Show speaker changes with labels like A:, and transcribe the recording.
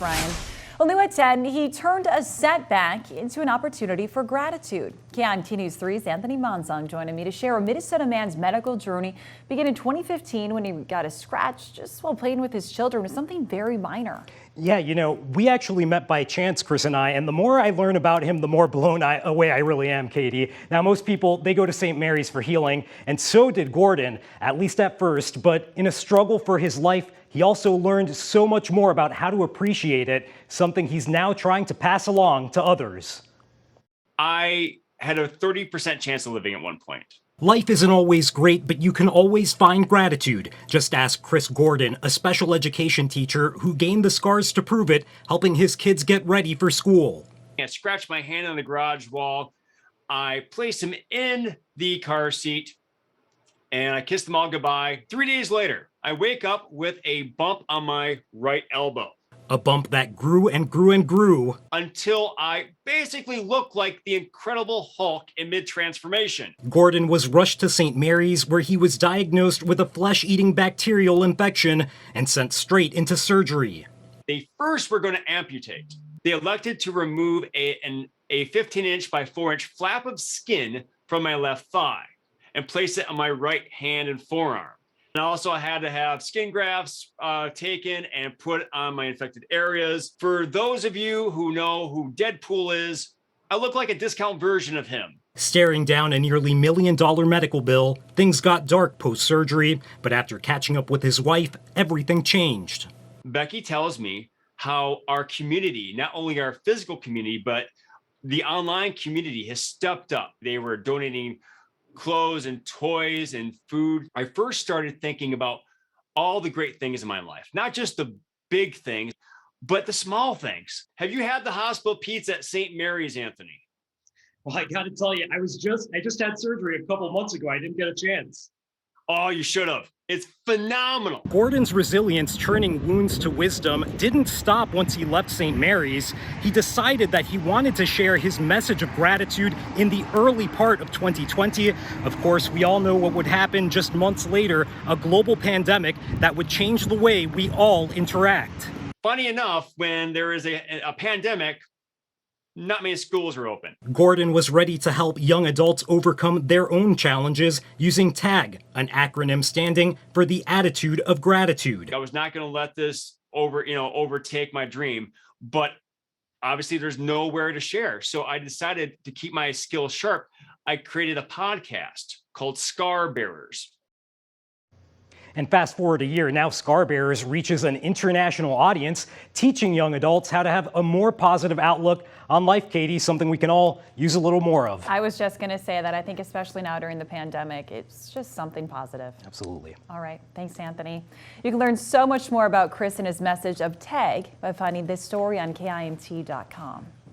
A: Ryan. Well, new at 10, he turned a setback into an opportunity for gratitude. KIMT News 3's Anthony Monzong joining me to share a Minnesota man's medical journey began in 2015 when he got a scratch just while playing with his children with something very minor.
B: Yeah, we actually met by chance, Chris and I, and the more I learn about him, the more blown away I really am, Katie. Now, most people, they go to St. Mary's for healing, and so did Gordon, at least at first, but in a struggle for his life, he also learned so much more about how to appreciate it, something he's now trying to pass along to others.
C: I had a 30% chance of living at one point.
B: Life isn't always great, but you can always find gratitude. Just ask Chris Gordon, a special education teacher who gained the scars to prove it, helping his kids get ready for school.
C: I scratched my hand on the garage wall. I placed him in the car seat and I kissed them all goodbye. 3 days later, I wake up with a bump on my right elbow.
B: A bump that grew and grew and grew
C: until I basically looked like the Incredible Hulk in mid-transformation.
B: Gordon was rushed to St. Mary's, where he was diagnosed with a flesh-eating bacterial infection and sent straight into surgery.
C: They first were going to amputate. They elected to remove a 15-inch by 4-inch flap of skin from my left thigh and place it on my right hand and forearm. And also I had to have skin grafts taken and put on my infected areas. For those of you who know who Deadpool is, I look like a discount version of him.
B: Staring down a nearly $1 million medical bill, things got dark post-surgery, but after catching up with his wife, everything changed.
C: Becky tells me how our community, not only our physical community, but the online community has stepped up. They were donating clothes and toys and food. I first started thinking about all the great things in my life, not just the big things, but the small things. Have you had the hospital pizza at St. Mary's, Anthony?
D: Well, I got to tell you, I just had surgery a couple months ago. I didn't get a chance.
C: Oh, you should have. It's phenomenal.
B: Gordon's resilience turning wounds to wisdom didn't stop once he left St. Mary's. He decided that he wanted to share his message of gratitude in the early part of 2020. Of course, we all know what would happen just months later, a global pandemic that would change the way we all interact.
C: Funny enough, when there is a pandemic, not many schools are open.
B: Gordon was ready to help young adults overcome their own challenges using TAG, an acronym standing for the attitude of gratitude.
C: I was not going to let this overtake my dream, but obviously there's nowhere to share. So I decided to keep my skills sharp. I created a podcast called Scar Bearers.
B: And fast forward a year, now Scar Bearers reaches an international audience, teaching young adults how to have a more positive outlook on life, Katie, something we can all use a little more of.
A: I was just going to say that I think especially now during the pandemic, it's just something positive.
B: Absolutely.
A: All right. Thanks, Anthony. You can learn so much more about Chris and his message of TAG by finding this story on KIMT.com.